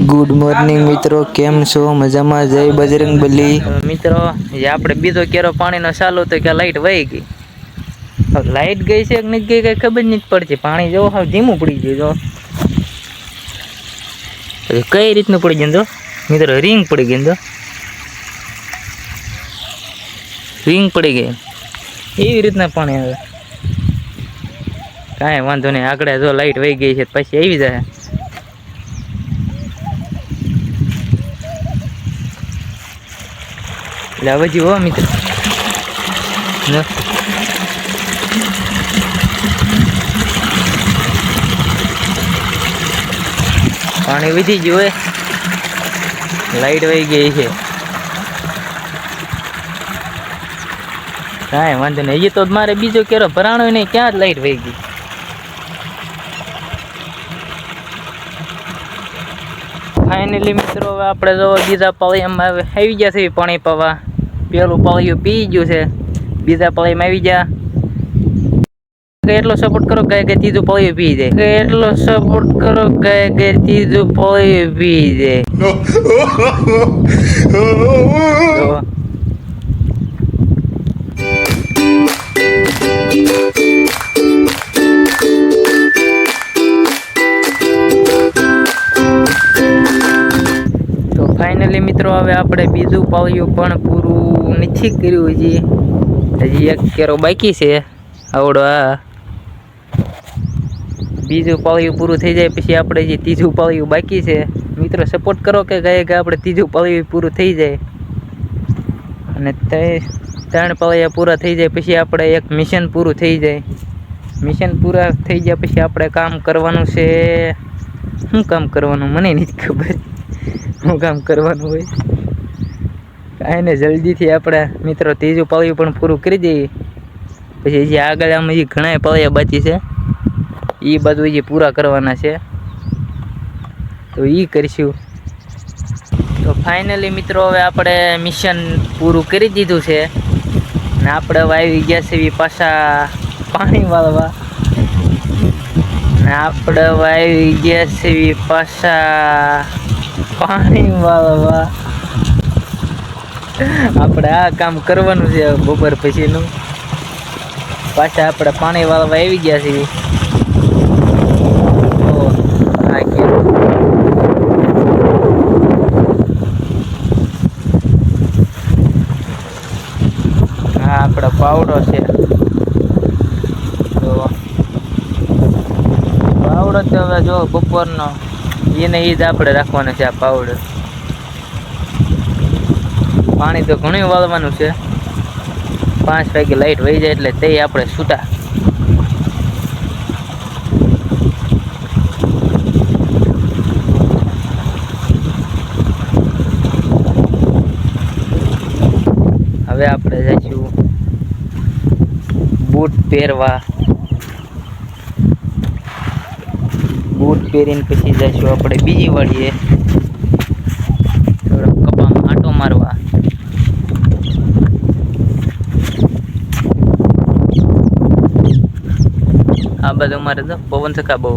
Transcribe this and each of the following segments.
Good morning મિત્રો, કેમ છો? મજામાં? જય બજરંગબલી. મિત્રો જે આપણે બીજો કેરો પાણીનો ચાલુ તો કે લાઈટ વહી ગઈ. લાઈટ ગઈ છે કે નથી ગઈ કઈ ખબર નથી પડતી. પાણી જો હાવ ધીમું પડી ગયું. જો કઈ રીતનું પડી ગયું મિત્રો, રિંગ પડી ગઈ. રિંગ પડી ગઈ એવી રીતના પાણી આવે. કાંઈ વાંધો નહીં, આગળ જો લાઈટ વહી ગઈ છે પછી આવી જાય. એટલે હવે જીવો મિત્ર, પાણી વીધી ગયું હોય, લાઈટ વહી ગઈ છે. કાંઈ વાંધો નહીં, હજી તો મારે બીજો કેરો ભરાણો નહીં, ક્યાં જ લાઈટ વહી ગઈ. ફાઇનલી મિત્રો હવે આપણે જો બીજા પાળીયામાં આવી ગયા છે પાણી પાવા. પેલું પાળિયું પી ગયું છે, બીજા પાળીયામાં આવી ગયા. એટલો સપોર્ટ કરો ગાય કે ત્રીજું પાળિયું પી જાય. એટલો સપોર્ટ કરો ગાય કે ત્રીજું પાળિયું પી જાય. ફાઇનલી મિત્રો હવે આપણે બીજું પાળિયું પણ પૂરું નથી કર્યું. હજી એક કેરો બાકી છે આવડો. આ બીજું પાળિયું પૂરું થઈ જાય પછી આપણે જે ત્રીજું પાળિયું બાકી છે. મિત્રો સપોર્ટ કરો કે ગાય કે આપણે ત્રીજું પાળિયું પૂરું થઈ જાય. અને 3 પાળિયા પૂરા થઈ જાય પછી આપણે એક મિશન પૂરું થઈ જાય. મિશન પૂરા થઈ ગયા પછી આપણે કામ કરવાનું છે. શું કામ કરવાનું મને નથી ખબર. શું કામ કરવાનું હોય કાંઈ ને, જલ્દીથી આપણે મિત્રો ત્રીજું પાળિયું પણ પૂરું કરી દઈએ. પછી જે આગળ આમ હજી ઘણા પાળિયા બાકી છે એ બધું જે પૂરા કરવાના છે તો એ કરીશું. તો ફાઇનલી મિત્રો હવે આપણે મિશન પૂરું કરી દીધું છે ને આપણે હવે આવી ગયા છે પાછા પાણી વાળવા. ને આપણે હવે આવી ગયા છે પાછા પાણી વાળવા. આપણે આ કામ કરવાનું છે બપોર પછીનું. પાછા આપણે પાણી વાળવા આવી ગયા છીએ. હા આપણો પાવડો છે. તો પાવડો તો હવે જો બપોરનો એને એ જ આપણે રાખવાનો છે. આ પાવડર પાણી તો ઘણું વાળવાનું છે. 5 વાગે લાઈટ વહી જાય એટલે તે આપણે છૂટા. હવે આપણે જઈશું બૂટ પહેરવા. બૂટ પહેરીને પછી જઈશું આપણે બીજી વાડીએ થોડોક કપામાં આંટો મારવા. આ બધું મારે તો પવન થકા બહુ.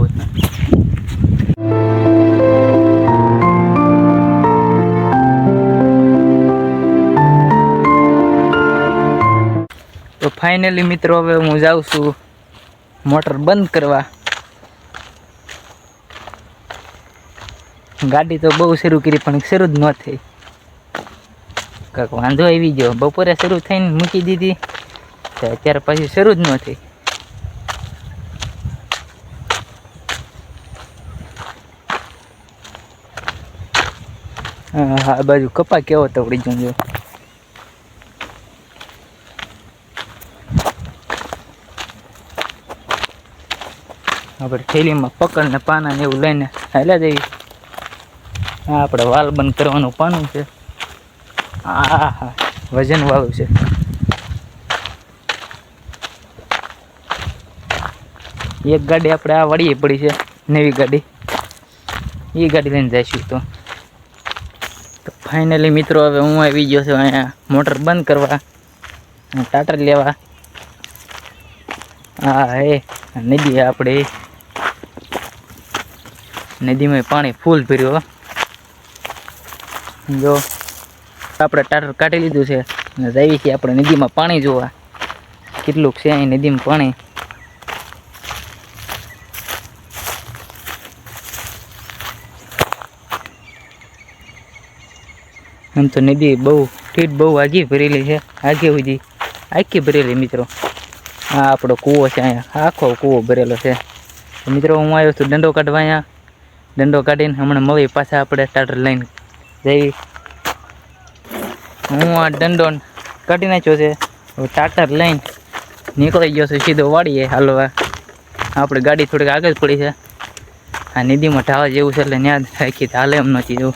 તો ફાઇનલી મિત્રો હવે હું જાઉં છું મોટર બંધ કરવા. ગાડી તો બહુ શરૂ કરી પણ શરૂ જ ન થઈ. કાંઈક વાંધો આવી ગયો. બપોરે શરૂ થઈને મૂકી દીધી તો અત્યારે પછી શરૂ જ ન થઈ. હા આ બાજુ કપા કેવો તવડી જો. આપણે થેલીમાં પકડને પાના ને એવું લઈને હાલ્યા જઈએ. હા આપણે વાલ બંધ કરવાનું પાનું છે. હા વજન વાળું છે. એક ગાડી આપણે આ વાડીએ પડી છે નવી ગાડી, એ ગાડી લઈને જઈશું. તો ફાઇનલી મિત્રો હવે હું આવી ગયો છું અહીંયા મોટર બંધ કરવા, ટાટર લેવા. હા એ નદી આપણે નદીમાં પાણી ફૂલ ભર્યું. જો આપણે ટાટર કાઢી લીધું છે અને જઈએ છીએ આપણે નદીમાં પાણી જોવા કેટલુંક છે અહીં નદીમાં પાણી. આમ તો નદી બહુ આગી ભરેલી છે, આગી સુધી આખી ભરેલી મિત્રો. આ આપણો કૂવો છે, અહીંયા આખો કૂવો ભરેલો છે. મિત્રો હું આવ્યો છું દંડો કાઢવા. અહીંયા દંડો કાઢીને હમણાં મળી પાછા આપણે ટાટર લઈને જઈ. હું આ દંડો કાઢી નાખ્યો છે, હવે ટાટર લઈને નીકળી ગયો છું સીધો વાડીએ હાલવા. આપણે ગાડી થોડીક આગળ પડી છે, આ નદીમાં ઢાળા જેવું છે એટલે ત્યાં રાખી હાલે એમ નથી જવું.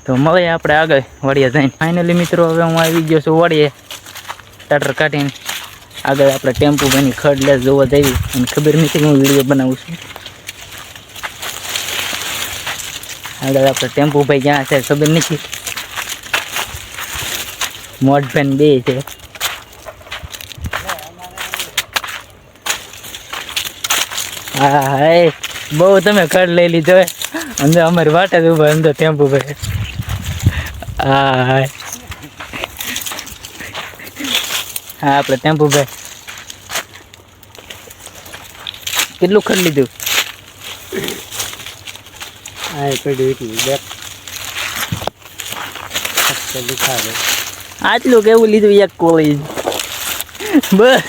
તો મળે આપણે આગળ વાડીએ જઈને. ફાઇનલી મિત્રો હવે હું આવી ગયો છું વાડીએ ટાટર કાઢીને. આગળ આપણે ટેમ્પો બની ખડ લે જોવા જઈએ અને ખબર નથી હું વિડીયો બનાવું છું. આગળ આપણે ટેમ્પો ભાઈ ક્યાં છે ખબર નથી. મોટભાઈ બે છે. હા હાય બહુ તમે ખડ લઈ લીધો અંદર અમારી વાટે જ ઉભા અંદર ટેમ્પો ભાઈ. હા હાય હા આપણે ટેમ્પો ભાઈ કેટલું ખડ લીધું? આટલું કેવું લીધું એક કોળી બસ.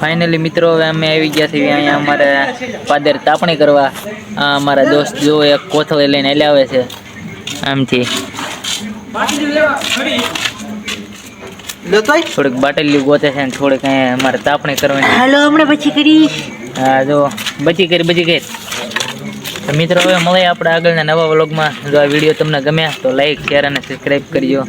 ફાઇનલી મિત્રો હવે અમે આવી ગયા છીએ અહીંયા અમારે પાદર તાપણી કરવા. આ અમારા દોસ્ત જો એક કોથળી લઈને એટલે આવે છે આમથી. થોડીક બાટલી ગોતે છે ને થોડીક અહીંયા અમારે તાપણી કરવાની. હાલો હમણાં પછી કરીશ. હા જો બચી કરી. તો મિત્રો હવે મળે આપણે આગળના નવા વ્લોગમાં. જો આ વિડીયો તમને ગમ્યા તો લાઈક શેર અને સબસ્ક્રાઈબ કરજો.